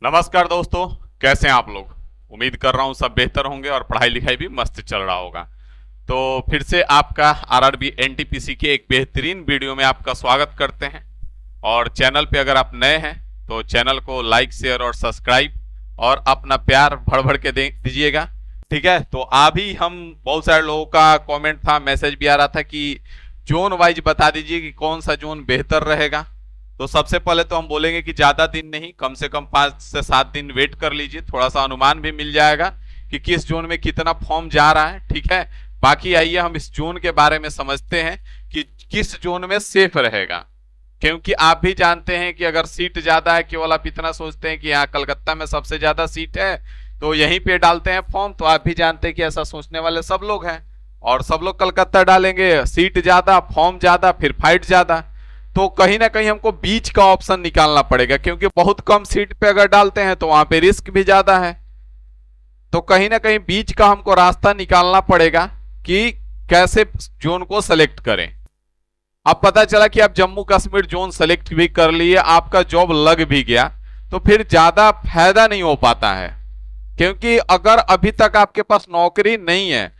नमस्कार दोस्तों, कैसे हैं आप लोग। उम्मीद कर रहा हूं सब बेहतर होंगे और पढ़ाई लिखाई भी मस्त चल रहा होगा। तो फिर से आपका आरआरबी एनटीपीसी के एक बेहतरीन वीडियो में आपका स्वागत करते हैं। और चैनल पे अगर आप नए हैं तो चैनल को लाइक शेयर और सब्सक्राइब और अपना प्यार भर भर के दे दीजिएगा, ठीक है। तो अभी हम बहुत सारे लोगों का कमेंट था, मैसेज भी आ रहा था कि जोन वाइज बता दीजिए कि कौन सा जोन बेहतर रहेगा। तो सबसे पहले तो हम बोलेंगे कि ज्यादा दिन नहीं, कम से कम 5 से 7 दिन वेट कर लीजिए, थोड़ा सा अनुमान भी मिल जाएगा कि किस जोन में कितना फॉर्म जा रहा है, ठीक है। बाकी आइए हम इस जोन के बारे में समझते हैं कि किस जोन में सेफ रहेगा। क्योंकि आप भी जानते हैं कि अगर सीट ज्यादा है, केवल आप इतना सोचते हैं कि यहाँ कलकत्ता में सबसे ज्यादा सीट है तो यहीं पे डालते हैं फॉर्म, तो आप भी जानते हैं कि ऐसा सोचने वाले सब लोग हैं और सब लोग कलकत्ता डालेंगे। सीट ज्यादा, फॉर्म ज्यादा, फिर फाइट ज्यादा। तो कहीं ना कहीं हमको बीच का ऑप्शन निकालना पड़ेगा, क्योंकि बहुत कम सीट पे अगर डालते हैं तो वहां पे रिस्क भी ज्यादा है। तो कहीं ना कहीं बीच का हमको रास्ता निकालना पड़ेगा कि कैसे जोन को सेलेक्ट करें। अब पता चला कि आप जम्मू कश्मीर जोन सेलेक्ट भी कर लिए, आपका जॉब लग भी गया, तो फिर ज्यादा फायदा नहीं हो पाता है। क्योंकि अगर अभी तक आपके पास नौकरी नहीं है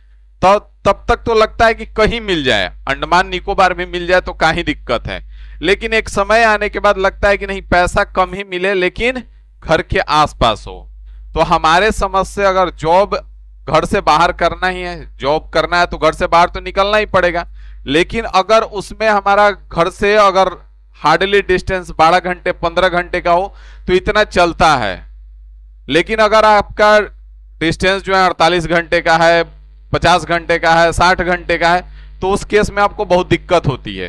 तो तब तक तो लगता है कि कहीं मिल जाए, अंडमान निकोबार भी मिल जाए तो कहीं दिक्कत है। लेकिन एक समय आने के बाद लगता है कि नहीं, पैसा कम ही मिले लेकिन घर के आसपास हो। तो हमारे समझ से अगर जॉब घर से बाहर करना ही है, जॉब करना है तो घर से बाहर तो निकलना ही पड़ेगा। लेकिन अगर उसमें हमारा घर से अगर हार्डली डिस्टेंस 12 घंटे 15 घंटे का हो तो इतना चलता है। लेकिन अगर आपका डिस्टेंस जो है 48 घंटे का है, 50 घंटे का है, 60 घंटे का है, तो उस केस में आपको बहुत दिक्कत होती है।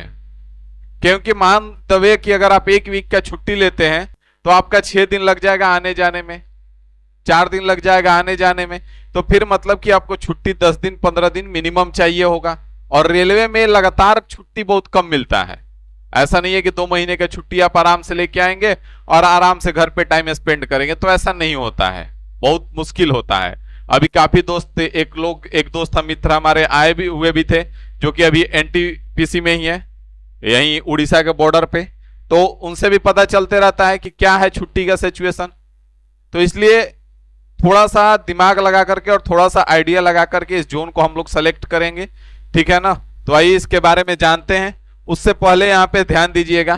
क्योंकि मान तवे कि अगर आप 1 वीक का छुट्टी लेते हैं तो आपका 6 दिन लग जाएगा आने जाने में, 4 दिन लग जाएगा आने जाने में। तो फिर मतलब कि आपको छुट्टी 10 दिन 15 दिन मिनिमम चाहिए होगा। और रेलवे में लगातार छुट्टी बहुत कम मिलता है। ऐसा नहीं है कि 2 महीने का छुट्टी आप आराम से लेके आएंगे और आराम से घर पे टाइम स्पेंड करेंगे, तो ऐसा नहीं होता है, बहुत मुश्किल होता है। अभी काफी दोस्त, एक दोस्त हम मित्र हमारे आए भी हुए भी थे जो कि अभी एनटीपीसी में ही है, यहीं उड़ीसा के बॉर्डर पे। तो उनसे भी पता चलते रहता है कि क्या है छुट्टी का सिचुएशन। तो इसलिए थोड़ा सा दिमाग लगा करके और थोड़ा सा आइडिया लगा करके इस जोन को हम लोग सेलेक्ट करेंगे, ठीक है ना। तो आइए इसके बारे में जानते हैं। उससे पहले यहाँ पे ध्यान दीजिएगा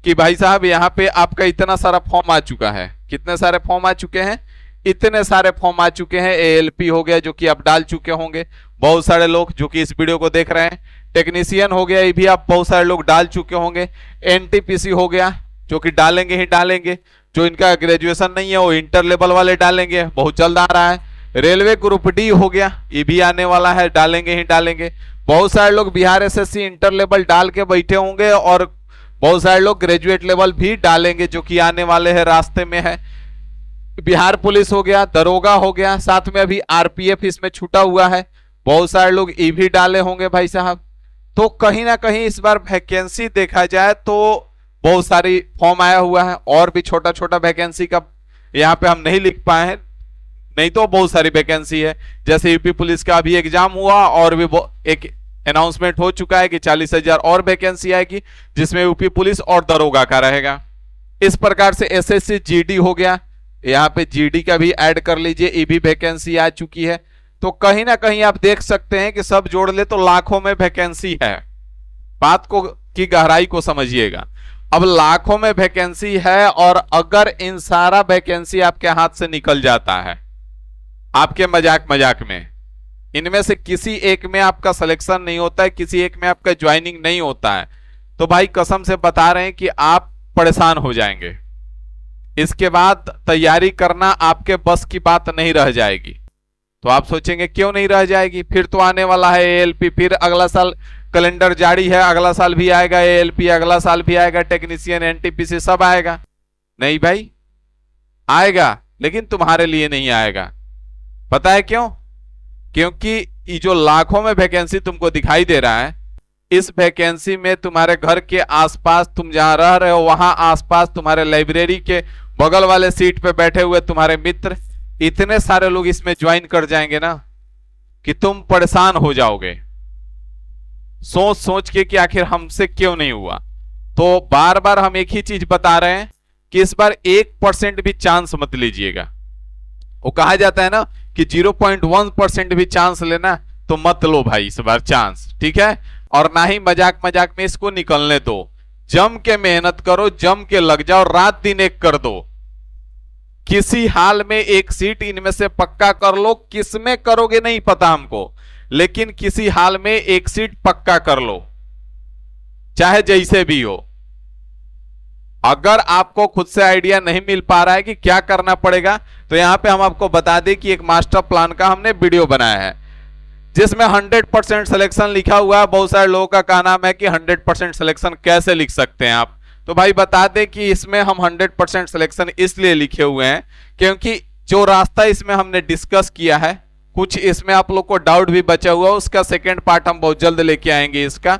कि भाई साहब यहाँ पे आपका इतना सारा फॉर्म आ चुका है। कितने सारे फॉर्म आ चुके हैं? इतने सारे फॉर्म आ चुके हैं। एएलपी हो गया जो कि आप डाल चुके होंगे बहुत सारे लोग जो कि इस वीडियो को देख रहे हैं। टेक्नीशियन हो गया, ये भी आप बहुत सारे लोग डाल चुके होंगे। एनटीपीसी हो गया जो कि डालेंगे ही डालेंगे। जो इनका ग्रेजुएशन नहीं है वो इंटर लेवल वाले डालेंगे, बहुत जल्द आ रहा है। रेलवे ग्रुप डी हो गया, ये भी आने वाला है, डालेंगे ही डालेंगे। बहुत सारे लोग बिहार एसएससी इंटर लेवल डाल के बैठे होंगे और बहुत सारे लोग ग्रेजुएट लेवल भी डालेंगे जो कि आने वाले हैं, रास्ते में है। बिहार पुलिस हो गया, दरोगा हो गया, साथ में अभी आरपीएफ इसमें छूटा हुआ है। बहुत सारे लोग ये भी डाले होंगे भाई साहब। तो कहीं ना कहीं इस बार वैकेंसी देखा जाए तो बहुत सारी फॉर्म आया हुआ है। और भी छोटा छोटा वैकेंसी का यहाँ पे हम नहीं लिख पाए हैं, नहीं तो बहुत सारी वैकेंसी है। जैसे यूपी पुलिस का अभी एग्जाम हुआ और भी एक अनाउंसमेंट हो चुका है कि 40,000 और वैकेंसी आएगी, जिसमें यूपी पुलिस और दरोगा का रहेगा। इस प्रकार से एसएससी जीडी हो गया, यहाँ पे जीडी का भी ऐड कर लीजिए, ये भी वैकेंसी आ चुकी है। तो कहीं ना कहीं आप देख सकते हैं कि सब जोड़ ले तो लाखों में वैकेंसी है। बात को की गहराई को समझिएगा। अब लाखों में वैकेंसी है और अगर इन सारा वैकेंसी आपके हाथ से निकल जाता है, आपके मजाक मजाक में इनमें से किसी एक में आपका सिलेक्शन नहीं होता है, किसी एक में आपका ज्वाइनिंग नहीं होता है, तो भाई कसम से बता रहे हैं कि आप परेशान हो जाएंगे। इसके बाद तैयारी करना आपके बस की बात नहीं रह जाएगी। तो आप सोचेंगे क्यों नहीं रह जाएगी, फिर तो आने वाला है एएलपी, फिर अगला साल कैलेंडर जारी है, अगला साल भी आएगा एएलपी, अगला साल भी आएगा टेक्नीशियन, एनटीपीसी सब आएगा। नहीं भाई, आएगा लेकिन तुम्हारे लिए नहीं आएगा। पता है क्यों? क्योंकि ये जो लाखों में वैकेंसी तुमको दिखाई दे रहा है, इस वैकेंसी में तुम्हारे घर के आसपास, तुम जहां रह रहे हो वहां आसपास, तुम्हारे लाइब्रेरी के बगल वाले सीट पे बैठे हुए तुम्हारे मित्र, इतने सारे लोग इसमें ज्वाइन कर जाएंगे ना कि तुम परेशान हो जाओगे सोच सोच के कि आखिर हमसे क्यों नहीं हुआ। तो बार बार हम एक ही चीज बता रहे हैं कि इस बार 1% भी चांस मत लीजिएगा। वो कहा जाता है ना कि 0.1% भी चांस लेना, तो मत लो भाई इस बार चांस, ठीक है। और ना ही मजाक मजाक में इसको निकलने दो, जम के मेहनत करो, जम के लग जाओ, रात दिन एक कर दो। किसी हाल में एक सीट इनमें से पक्का कर लो, किसमें करोगे नहीं पता हमको, लेकिन किसी हाल में एक सीट पक्का कर लो, चाहे जैसे भी हो। अगर आपको खुद से आइडिया नहीं मिल पा रहा है कि क्या करना पड़ेगा, तो यहां पे हम आपको बता दें कि एक मास्टर प्लान का हमने वीडियो बनाया है जिसमें 100% सिलेक्शन लिखा हुआ है। बहुत सारे लोगों का कहना है कि 100% सिलेक्शन कैसे लिख सकते हैं आप, तो भाई बता दें कि इसमें हम 100% सिलेक्शन इसलिए लिखे हुए हैं क्योंकि जो रास्ता इसमें हमने डिस्कस किया है, कुछ इसमें आप लोग को डाउट भी बचा हुआ है, उसका सेकेंड पार्ट हम बहुत जल्द लेके आएंगे इसका।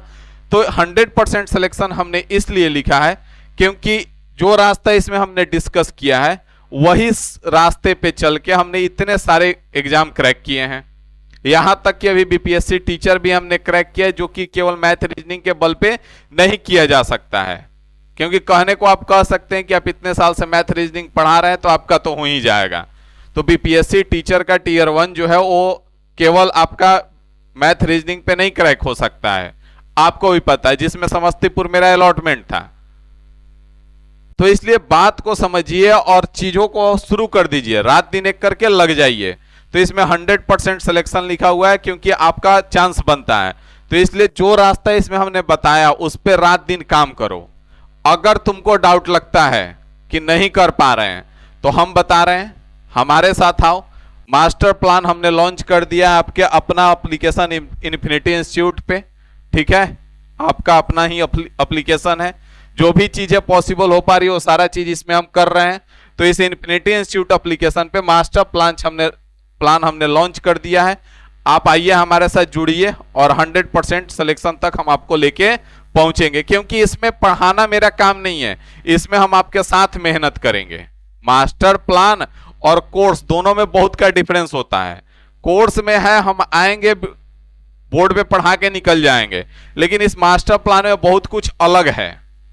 तो 100% सिलेक्शन हमने इसलिए लिखा है क्योंकि जो रास्ता इसमें हमने डिस्कस किया है वही रास्ते पे चल के हमने इतने सारे एग्जाम क्रैक किए हैं। यहां तक कि अभी बीपीएससी टीचर भी हमने क्रैक किया है, जो कि केवल मैथ रीजनिंग के बल पे नहीं किया जा सकता है। क्योंकि कहने को आप कह सकते हैं कि आप इतने साल से मैथ रीजनिंग पढ़ा रहे हैं तो आपका तो हो ही जाएगा। तो बीपीएससी टीचर का टीयर 1 जो है वो केवल आपका मैथ रीजनिंग पे नहीं क्रैक हो सकता है, आपको भी पता है, जिसमें समस्तीपुर मेरा अलॉटमेंट था। तो इसलिए बात को समझिए और चीजों को शुरू कर दीजिए, रात दिन एक करके लग जाइए। तो इसमें 100% सिलेक्शन लिखा हुआ है क्योंकि आपका चांस बनता है। तो इसलिए जो रास्ता इसमें हमने बताया उस पर रात दिन काम करो। अगर तुमको डाउट लगता है कि नहीं कर पा रहे हैं तो हम बता रहे हैं, हमारे साथ आओ। मास्टर प्लान हमने लॉन्च कर दिया है आपके अपना एप्लीकेशन इन्फिनिटी इंस्टीट्यूट पे, ठीक है। आपका अपना ही एप्लीकेशन है, जो भी चीजें पॉसिबल हो पा रही हो सारा चीज इसमें हम कर रहे हैं। तो इस इन्फिनिटी इंस्टीट्यूट एप्लीकेशन पे मास्टर प्लान हमने लॉन्च कर दिया है। आप आइए हमारे साथ जुड़िए और 100% सिलेक्शन तक हम आपको लेके पहुंचेंगे, क्योंकि इसमें पढ़ाना मेरा काम नहीं है, इसमें हम आपके साथ मेहनत करेंगे। मास्टर प्लान और कोर्स दोनों में बहुत का डिफरेंस होता है। कोर्स में है हम आएंगे बोर्ड पे पढ़ा के निकल जाएंगे, लेकिन इस मास्टर प्लान में बहुत कुछ अलग है।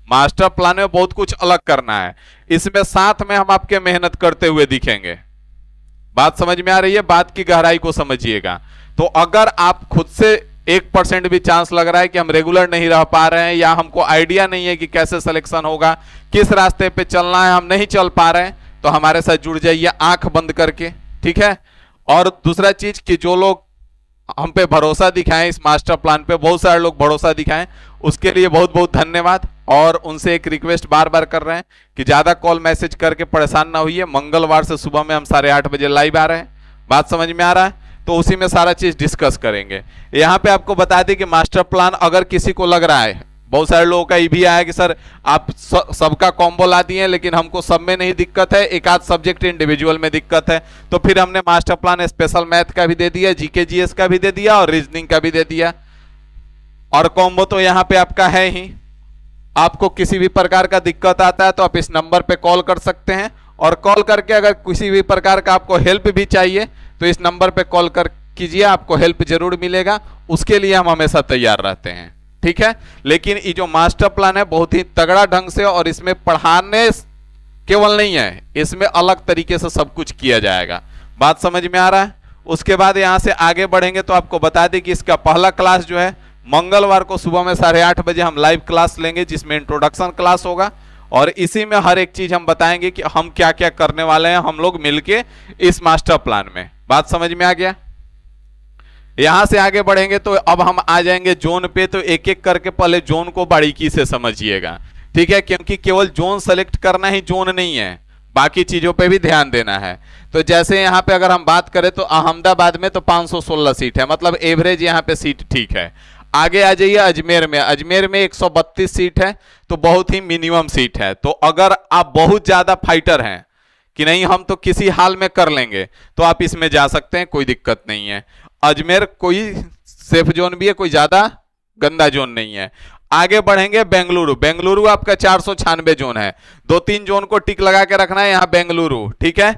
मास्टर प्लान में बहुत कुछ अलग करना है, इसमें साथ में हम आपके मेहनत करते हुए दिखेंगे। बात समझ में आ रही है? बात की गहराई को समझिएगा। तो अगर आप खुद से 1% भी चांस लग रहा है कि हम रेगुलर नहीं रह पा रहे हैं, या हमको आइडिया नहीं है कि कैसे सिलेक्शन होगा, किस रास्ते पे चलना है, हम नहीं चल पा रहे हैं, तो हमारे साथ जुड़ जाइए आंख बंद करके, ठीक है। और दूसरा चीज कि जो लोग हम पे भरोसा दिखाएं, इस मास्टर प्लान पे बहुत सारे लोग भरोसा दिखाएं, उसके लिए बहुत बहुत धन्यवाद। और उनसे एक रिक्वेस्ट बार बार कर रहे हैं कि ज्यादा कॉल मैसेज करके परेशान ना होइए। मंगलवार से सुबह में हम 8:30 बजे लाइव आ रहे हैं। बात समझ में आ रहा है? तो उसी में सारा चीज डिस्कस करेंगे। यहाँ पे आपको बता दें कि मास्टर प्लान अगर किसी को लग रहा है, बहुत सारे लोगों का ये भी आया कि सर आप सबका कॉम्बो ला दिए लेकिन हमको सब में नहीं दिक्कत है, एक आध सब्जेक्ट इंडिविजुअल में दिक्कत है, तो फिर हमने मास्टर प्लान स्पेशल मैथ का भी दे दिया, जीके जीएस का भी दे दिया और रीजनिंग का भी दे दिया। और कॉम्बो तो यहाँ पे आपका है ही। आपको किसी भी प्रकार का दिक्कत आता है तो आप इस नंबर पे कॉल कर सकते हैं, और कॉल करके अगर किसी भी प्रकार का आपको हेल्प भी चाहिए तो इस नंबर पे कॉल कर कीजिए, आपको हेल्प जरूर मिलेगा। उसके लिए हम हमेशा तैयार रहते हैं, ठीक है। लेकिन ये जो मास्टर प्लान है बहुत ही तगड़ा ढंग से, और इसमें पढ़ाने केवल नहीं है, इसमें अलग तरीके से सब कुछ किया जाएगा। बात समझ में आ रहा है? उसके बाद यहां से आगे बढ़ेंगे तो आपको बता दें कि इसका पहला क्लास जो है मंगलवार को सुबह में 8:30 बजे हम लाइव क्लास लेंगे, जिसमें इंट्रोडक्शन क्लास होगा, और इसी में हर एक चीज हम बताएंगे कि हम क्या क्या करने वाले हैं हम लोग मिलके इस मास्टर प्लान में। बात समझ में आ गया? यहां से आगे बढ़ेंगे तो अब हम आ जाएंगे जोन पे। तो एक एक करके पहले जोन को बारीकी से समझिएगा, ठीक है, क्योंकि केवल जोन सेलेक्ट करना ही जोन नहीं है, बाकी चीजों पे भी ध्यान देना है। तो जैसे यहाँ पे अगर हम बात करें तो अहमदाबाद में तो 516 सीट है, मतलब एवरेज यहाँ पे सीट ठीक है। आगे आ जाइए अजमेर में, अजमेर में 132 सीट है, तो बहुत ही मिनिमम सीट है। तो अगर आप बहुत ज्यादा फाइटर हैं कि नहीं हम तो किसी हाल में कर लेंगे, तो आप इसमें जा सकते हैं, कोई दिक्कत नहीं है। अजमेर कोई सेफ जोन भी है, कोई ज्यादा गंदा जोन नहीं है। आगे बढ़ेंगे बेंगलुरु, बेंगलुरु आपका 496 जोन है। 2-3 जोन को टिक लगा के रखना है यहाँ बेंगलुरु, ठीक है।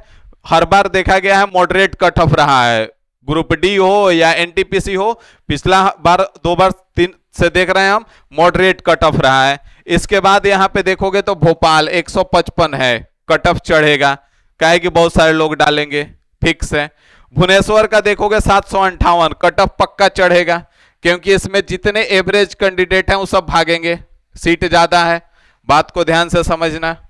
हर बार देखा गया है मॉडरेट कट ऑफ रहा है, ग्रुप डी हो या एनटीपीसी हो, पिछला बार 2 बार 3 से देख रहे हैं हम मॉडरेट कट ऑफ रहा है। इसके बाद यहाँ पे देखोगे तो भोपाल 155 है, कट ऑफ चढ़ेगा, काहे कि बहुत सारे लोग डालेंगे, फिक्स है। भुवनेश्वर का देखोगे 758, कट ऑफ पक्का चढ़ेगा, क्योंकि इसमें जितने एवरेज कैंडिडेट हैं वो सब भागेंगे, सीट ज्यादा है, बात को ध्यान से समझना।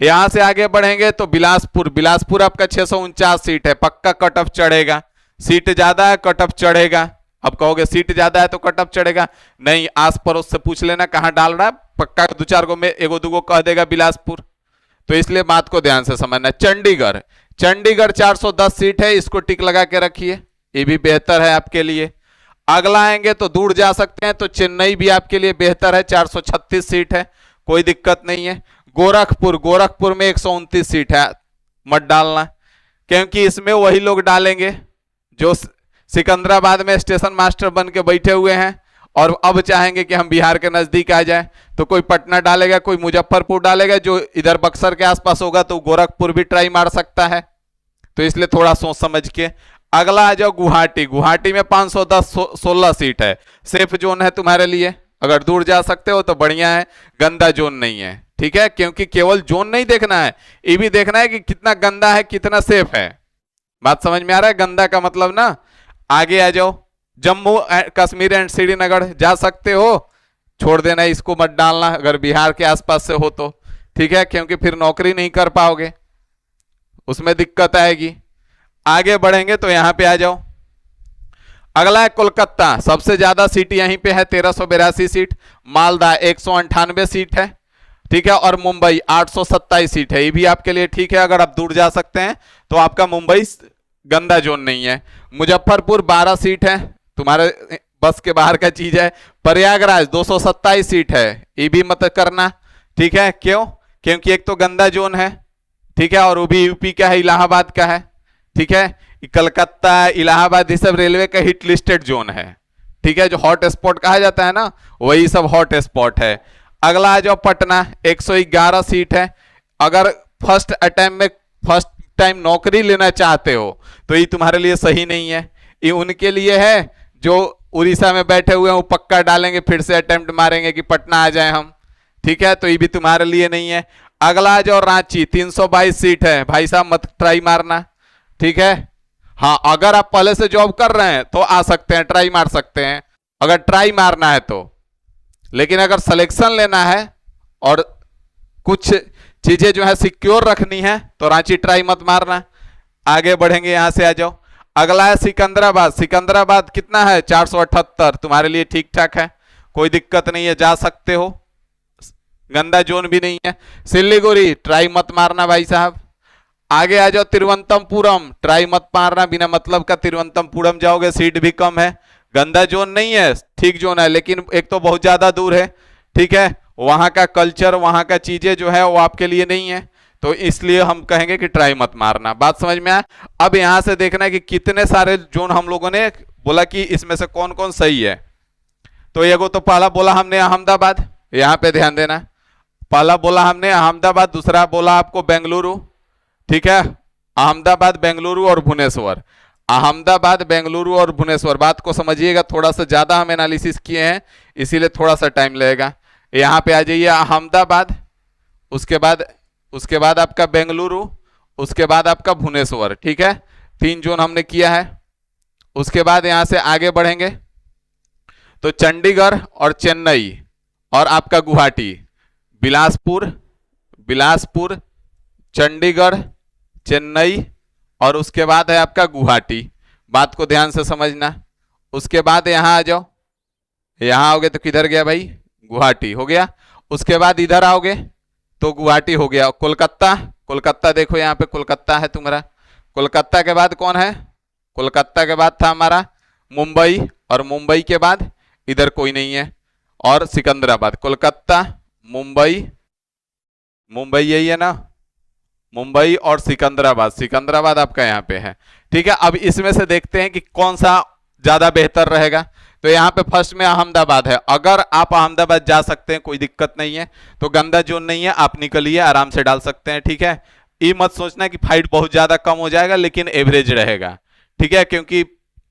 यहां से आगे बढ़ेंगे तो बिलासपुर, बिलासपुर आपका 649 सीट है, पक्का कट ऑफ चढ़ेगा, सीट ज्यादा है, कट ऑफ चढ़ेगा। अब कहोगे सीट ज्यादा है तो कट ऑफ चढ़ेगा, नहीं, आस पड़ोस से पूछ लेना कहां डाल रहा है, पक्का दो चार गो में एगो दूगो कह देगा बिलासपुर, तो इसलिए बात को ध्यान से समझना। चंडीगढ़, चंडीगढ़ 410 सीट है, इसको टिक लगा के रखिए, ये भी बेहतर है आपके लिए। अगला आएंगे तो दूर जा सकते हैं, तो चेन्नई भी आपके लिए बेहतर है, 436 सीट है, कोई दिक्कत नहीं है। गोरखपुर, गोरखपुर में 129 सीट है, मत डालना, क्योंकि इसमें वही लोग डालेंगे जो सिकंदराबाद में स्टेशन मास्टर बन के बैठे हुए हैं और अब चाहेंगे कि हम बिहार के नजदीक आ जाए, तो कोई पटना डालेगा, कोई मुजफ्फरपुर डालेगा, जो इधर बक्सर के आसपास होगा तो गोरखपुर भी ट्राई मार सकता है, तो इसलिए थोड़ा सोच समझ के। अगला आ जाओ गुवाहाटी, गुवाहाटी में 510 16 सीट है, सेफ जोन है तुम्हारे लिए, अगर दूर जा सकते हो तो बढ़िया है, गंदा जोन नहीं है, ठीक है, क्योंकि केवल जोन नहीं देखना है, ये भी देखना है कि कितना गंदा है कितना सेफ है, बात समझ में आ रहा है। गंदा का मतलब ना, आगे आ जाओ, जम्मू कश्मीर एंड श्रीनगर जा सकते हो, छोड़ देना, इसको मत डालना अगर बिहार के आसपास से हो तो, ठीक है, क्योंकि फिर नौकरी नहीं कर पाओगे, उसमें दिक्कत आएगी। आगे बढ़ेंगे तो यहां पे आ जाओ, अगला है कोलकाता, सबसे ज्यादा सीट यहीं पे है, 1382 सीट, मालदा 198 सीट है, ठीक है, और मुंबई 827 सीट है, ये भी आपके लिए ठीक है, अगर आप दूर जा सकते हैं तो आपका मुंबई गंदा जोन नहीं है। मुजफ्फरपुर 12 सीट है, तुम्हारे बस के बाहर का चीज है। प्रयागराज 227 सीट है, ये भी मत करना, ठीक है, क्यों, क्योंकि एक तो गंदा जोन है, ठीक है, और वो भी यूपी का है, इलाहाबाद का है, ठीक है, कलकत्ता इलाहाबाद ये सब रेलवे का हिट लिस्टेड जोन है, ठीक है, जो हॉट स्पॉट कहा जाता है ना, वही सब हॉट स्पॉट है। अगला आ जाओ पटना, 111 सीट है, अगर फर्स्ट अटेम्प्ट में फर्स्ट टाइम नौकरी लेना चाहते हो तो ये तुम्हारे लिए सही नहीं है, ये उनके लिए है जो उड़ीसा में बैठे हुए हैं, वो पक्का डालेंगे, फिर से अटेम्प्ट मारेंगे कि पटना आ जाए हम, ठीक है, तो ये भी तुम्हारे लिए नहीं है। अगला आ जाओ रांची, 322 सीट है, भाई साहब मत ट्राई मारना, ठीक है, हाँ, अगर आप पहले से जॉब कर रहे हैं तो आ सकते हैं, ट्राई मार सकते हैं, अगर ट्राई मारना है तो, लेकिन अगर सिलेक्शन लेना है और कुछ चीजें जो है सिक्योर रखनी है तो रांची ट्राई मत मारना। आगे बढ़ेंगे, यहां से आ जाओ, अगला है सिकंदराबाद, सिकंदराबाद कितना है, 478, तुम्हारे लिए ठीक ठाक है, कोई दिक्कत नहीं है, जा सकते हो, गंदा जोन भी नहीं है। सिलीगुड़ी ट्राई मत मारना भाई साहब। आगे आ जाओ तिरुवनंतपुरम, ट्राई मत मारना, बिना मतलब का तिरुवनंतपुरम जाओगे, सीट भी कम है, गंदा जोन नहीं है, ठीक जोन है, लेकिन एक तो बहुत ज्यादा दूर है, ठीक है, वहां का कल्चर वहां का चीजें जो है वो आपके लिए नहीं है, तो इसलिए हम कहेंगे कि ट्राई मत मारना, बात समझ में आया। अब यहां से देखना है कि कितने सारे जोन हम लोगों ने बोला कि इसमें से कौन कौन सही है, तो एगो तो पहला बोला हमने अहमदाबाद, यहां पे ध्यान देना, पहला बोला हमने अहमदाबाद, दूसरा बोला आपको बेंगलुरु, ठीक है, अहमदाबाद बेंगलुरु और भुवनेश्वर, अहमदाबाद बेंगलुरु और भुवनेश्वर, बात को समझिएगा, थोड़ा सा ज्यादा हम एनालिसिस किए हैं इसीलिए थोड़ा सा टाइम लगेगा। यहां पे आ जाइए अहमदाबाद, उसके बाद आपका बेंगलुरु, उसके बाद आपका भुवनेश्वर, ठीक है, 3 जोन हमने किया है। उसके बाद यहां से आगे बढ़ेंगे तो चंडीगढ़ और चेन्नई और आपका गुवाहाटी, बिलासपुर चंडीगढ़ चेन्नई और उसके बाद है आपका गुवाहाटी, बात को ध्यान से समझना। उसके बाद यहां आ जाओ, यहां आओगे तो किधर गया भाई, गुवाहाटी हो गया। उसके बाद इधर आओगे तो गुवाहाटी हो गया। कोलकाता देखो यहाँ पे कोलकाता है तुम्हारा, कोलकाता के बाद कौन है, कोलकाता के बाद था हमारा मुंबई, और मुंबई के बाद इधर कोई नहीं है, और सिकंदराबाद, कोलकाता मुंबई यही है ना, मुंबई और सिकंदराबाद आपका यहाँ पे है, ठीक है। अब इसमें से देखते हैं कि कौन सा ज्यादा बेहतर रहेगा, तो यहाँ पे फर्स्ट में अहमदाबाद है, अगर आप अहमदाबाद जा सकते हैं कोई दिक्कत नहीं है, तो गंदा जोन नहीं है, आप निकलिए आराम से डाल सकते हैं, ठीक है। ये मत सोचना कि फाइट बहुत ज्यादा कम हो जाएगा, लेकिन एवरेज रहेगा, ठीक है, क्योंकि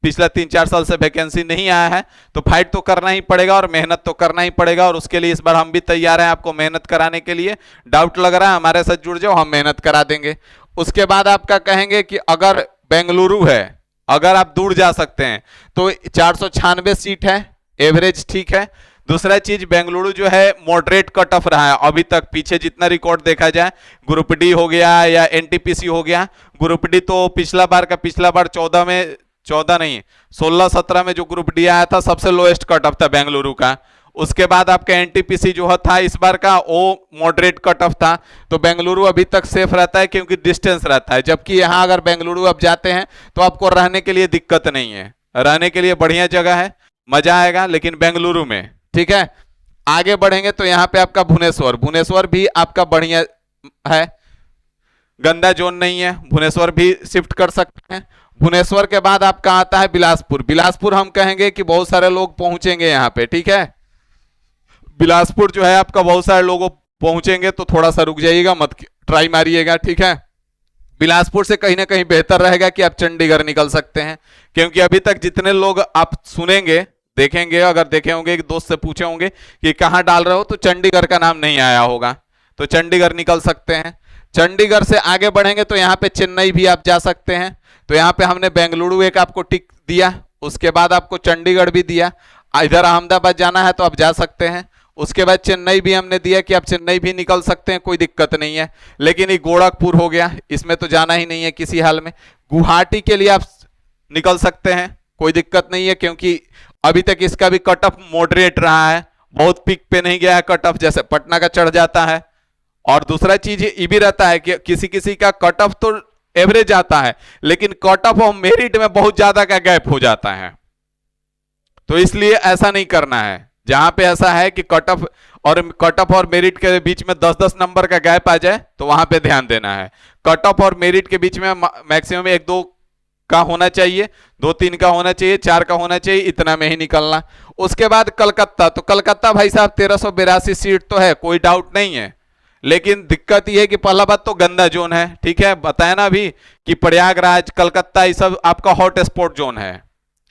पिछला 3-4 साल से वैकेंसी नहीं आया है, तो फाइट तो करना ही पड़ेगा और मेहनत तो करना ही पड़ेगा। और उसके लिए इस बार हम भी तैयार हैं आपको मेहनत कराने के लिए। डाउट लग रहा है हमारे साथ जुड़ जाओ, हम मेहनत करा देंगे। उसके बाद आपका कहेंगे कि अगर बेंगलुरु है, अगर आप दूर जा सकते हैं तो 496 सीट है, एवरेज ठीक है। दूसरा चीज बेंगलुरु जो है मॉडरेट कट ऑफ रहा है अभी तक, पीछे जितना रिकॉर्ड देखा जाए, ग्रुप डी हो गया या एनटीपीसी हो गया। ग्रुप डी तो पिछला बार 14 में 14 नहीं 16-17 में जो ग्रुप डी आया था सबसे लोएस्ट कट ऑफ था बेंगलुरु का। उसके बाद आपका एनटीपीसी जो था इस बार का वो मॉडरेट कट ऑफ था। तो बेंगलुरु अभी तक सेफ रहता है क्योंकि डिस्टेंस रहता है, जबकि यहां अगर बेंगलुरु आप जाते हैं तो आपको रहने के लिए दिक्कत नहीं है, रहने के लिए बढ़िया जगह है, मजा आएगा लेकिन बेंगलुरु में, ठीक है। आगे बढ़ेंगे तो यहाँ पे आपका भुवनेश्वर, भुवनेश्वर भी आपका बढ़िया है, गंदा जोन नहीं है, भुवनेश्वर भी शिफ्ट कर सकते हैं। भुवनेश्वर के बाद आपका आता है बिलासपुर। बिलासपुर हम कहेंगे कि बहुत सारे लोग पहुंचेंगे यहाँ पे, ठीक है। बिलासपुर जो है आपका बहुत सारे लोग पहुंचेंगे, तो थोड़ा सा रुक जाइएगा, मत ट्राई मारिएगा, ठीक है। बिलासपुर से कहीं ना कहीं बेहतर रहेगा कि आप चंडीगढ़ निकल सकते हैं, क्योंकि अभी तक जितने लोग आप सुनेंगे देखेंगे, अगर देखे होंगे कि दोस्त से पूछे होंगे कि कहां डाल रहे हो, तो चंडीगढ़ का नाम नहीं आया होगा, तो चंडीगढ़ निकल सकते हैं। चंडीगढ़ से आगे बढ़ेंगे तो यहाँ पे चेन्नई भी आप जा सकते हैं। तो यहाँ पे हमने बेंगलुरु एक आपको टिक दिया, उसके बाद आपको चंडीगढ़ भी दिया। इधर अहमदाबाद जाना है तो आप जा सकते हैं। उसके बाद चेन्नई भी हमने दिया कि आप चेन्नई भी निकल सकते हैं, कोई दिक्कत नहीं है। लेकिन ये गोरखपुर हो गया, इसमें तो जाना ही नहीं है किसी हाल में। गुवाहाटी के लिए आप निकल सकते हैं, कोई दिक्कत नहीं है, क्योंकि अभी तक इसका भी कट ऑफ मॉडरेट रहा है, बहुत पीक पे नहीं गया है कट ऑफ, जैसे पटना का चढ़ जाता है। और दूसरा चीज ये भी रहता है कि किसी किसी का कट ऑफ तो एवरेज आता है, लेकिन कट ऑफ और मेरिट में बहुत ज्यादा का गैप हो जाता है, तो इसलिए ऐसा नहीं करना है। जहां पे ऐसा है कि कट ऑफ और मेरिट के बीच में 10-10 नंबर का गैप आ जाए तो वहां पे ध्यान देना है। कट ऑफ और मेरिट के बीच में मैक्सिमम 1-2 का होना चाहिए, 2-3 का होना चाहिए, 4 का होना चाहिए, इतना में ही निकलना। उसके बाद कलकत्ता, तो कलकत्ता भाई साहब 1382 सीट तो है, कोई डाउट नहीं है, लेकिन दिक्कत यह है कि पहला बात तो गंदा जोन है, ठीक है। बताया ना अभी कि प्रयागराज, कलकत्ता, ये सब आपका हॉट स्पॉट जोन है,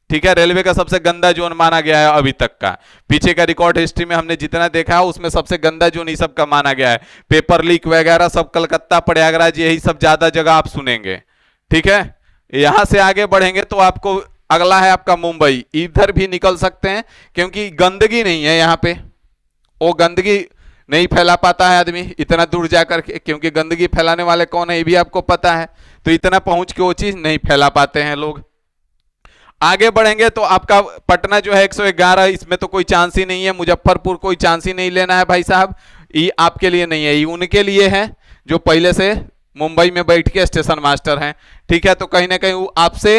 ठीक है। रेलवे का सबसे गंदा जोन माना गया है अभी तक का, पीछे का रिकॉर्ड हिस्ट्री में हमने जितना देखा है उसमें सबसे गंदा जोन ये सब का माना गया है। पेपर लीक वगैरह सब कलकत्ता, प्रयागराज, यही सब ज्यादा जगह आप सुनेंगे, ठीक है। यहां से आगे बढ़ेंगे तो आपको अगला है आपका मुंबई, इधर भी निकल सकते हैं क्योंकि गंदगी नहीं है यहाँ पे, वो गंदगी नहीं फैला पाता है आदमी इतना दूर जाकर के, क्योंकि गंदगी फैलाने वाले कौन है ये भी आपको पता है, तो इतना पहुंच के वो चीज नहीं फैला पाते हैं लोग। आगे बढ़ेंगे तो आपका पटना जो है 111, इसमें तो कोई चांस ही नहीं है। मुजफ्फरपुर कोई चांस ही नहीं लेना है भाई साहब, ये आपके लिए नहीं है, ये उनके लिए है जो पहले से मुंबई में बैठ के स्टेशन मास्टर हैं, ठीक है। तो कहीं ना कहीं वो आपसे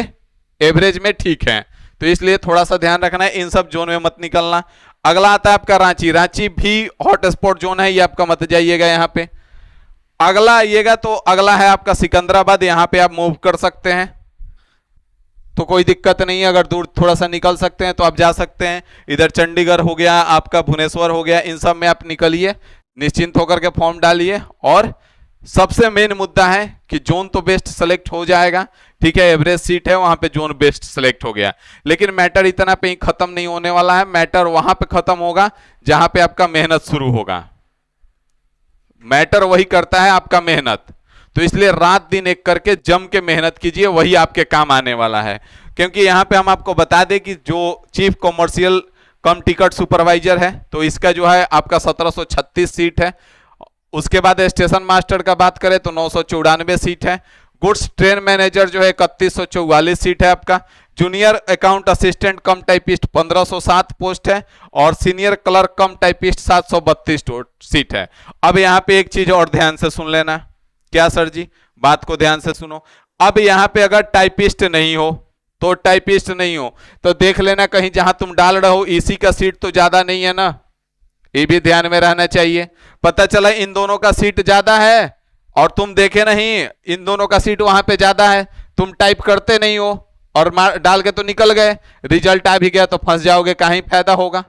एवरेज में ठीक है, तो इसलिए थोड़ा सा ध्यान रखना है, इन सब जोन में मत निकलना। अगला आता है आपका रांची, रांची भी हॉट स्पॉट जोन है, ये आपका मत जाइएगा यहाँ पे। अगला आइएगा तो अगला है आपका सिकंदराबाद, यहाँ पे आप मूव कर सकते हैं, तो कोई दिक्कत नहीं है, अगर दूर थोड़ा सा निकल सकते हैं तो आप जा सकते हैं। इधर चंडीगढ़ हो गया, आपका भुवनेश्वर हो गया, इन सब में आप निकलिए, निश्चिंत होकर के फॉर्म डालिए। और सबसे मेन मुद्दा है कि जोन तो बेस्ट सेलेक्ट हो जाएगा, ठीक है, एवरेज सीट है वहां पे जोन बेस्ट सेलेक्ट हो गया, लेकिन मैटर इतना पे ही खत्म नहीं होने वाला है। मैटर वहां पे खत्म होगा जहां पे आपका मेहनत शुरू होगा, मैटर वही करता है आपका मेहनत। तो इसलिए रात दिन एक करके जम के मेहनत कीजिए, वही आपके काम आने वाला है। क्योंकि यहां पे हम आपको बता दें कि जो चीफ कॉमर्शियल कम टिकट सुपरवाइजर है, तो इसका जो है आपका 1736 सीट है। उसके बाद स्टेशन मास्टर का बात करें तो 994 सीट है। गुड्स ट्रेन मैनेजर जो है 3144 सीट है आपका। जूनियर अकाउंट असिस्टेंट कम टाइपिस्ट 1507 पोस्ट है, और सीनियर क्लर्क कम टाइपिस्ट 732 सीट है। अब यहाँ पे एक चीज और ध्यान से सुन लेना। क्या सर जी? बात को ध्यान से सुनो। अब यहाँ पे अगर टाइपिस्ट नहीं हो तो टाइपिस्ट नहीं हो तो देख लेना कहीं जहां तुम डाल रहे हो इसी का सीट तो ज्यादा नहीं है ना, ये भी ध्यान में रहना चाहिए। पता चला इन दोनों का सीट ज्यादा है और तुम देखे नहीं इन दोनों का सीट वहां पे ज्यादा है, तुम टाइप करते नहीं हो और डाल के तो निकल गए, रिजल्ट आ भी गया तो फंस जाओगे, कहीं फायदा होगा।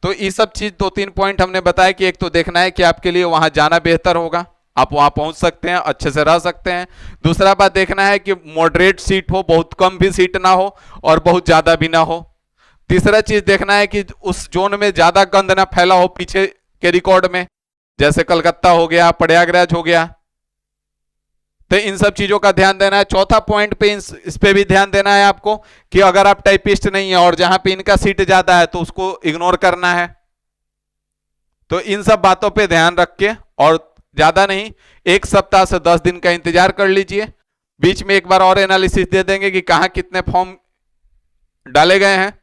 तो ये सब चीज 2-3 पॉइंट हमने बताया कि एक तो देखना है कि आपके लिए वहां जाना बेहतर होगा, आप वहां पहुंच सकते हैं, अच्छे से रह सकते हैं। दूसरा बात देखना है कि मॉडरेट सीट हो, बहुत कम भी सीट ना हो और बहुत ज्यादा भी ना हो। तीसरा चीज देखना है कि उस जोन में ज्यादा गंद ना फैला हो पीछे के रिकॉर्ड में, जैसे कलकत्ता हो गया, प्रयागराज हो गया। तो इन सब चीजों का ध्यान देना है। चौथा पॉइंट पे इस पे भी ध्यान देना है आपको कि अगर आप टाइपिस्ट नहीं है और जहां पे इनका सीट ज्यादा है तो उसको इग्नोर करना है। तो इन सब बातों पे ध्यान रख के, और ज्यादा नहीं, 1 सप्ताह से 10 दिन का इंतजार कर लीजिए। बीच में एक बार और एनालिसिस दे देंगे कि कहां कितने फॉर्म डाले गए हैं।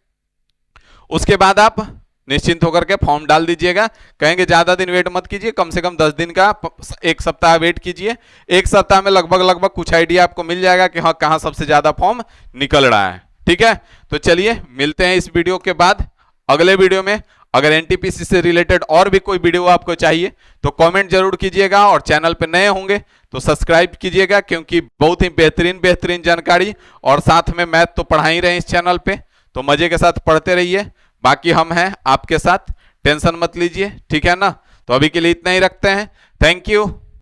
उसके बाद आप निश्चिंत होकर के फॉर्म डाल दीजिएगा। कहेंगे ज्यादा दिन वेट मत कीजिए, कम से कम 10 दिन का 1 सप्ताह वेट कीजिए। 1 सप्ताह में लगभग कुछ आइडिया आपको मिल जाएगा कि हाँ कहां सबसे ज्यादा फॉर्म निकल रहा है। ठीक है, तो चलिए मिलते हैं इस वीडियो के बाद अगले वीडियो में। अगर एनटीपीसी से रिलेटेड और भी कोई वीडियो आपको चाहिए तो कमेंट जरूर कीजिएगा, और चैनल पे नए होंगे तो सब्सक्राइब कीजिएगा, क्योंकि बहुत ही बेहतरीन जानकारी और साथ में मैथ तो पढ़ा ही रहे हैं इस चैनल पे। तो मजे के साथ पढ़ते रहिए, बाकी हम हैं आपके साथ, टेंशन मत लीजिए। ठीक है ना, तो अभी के लिए इतना ही रखते हैं। Thank you.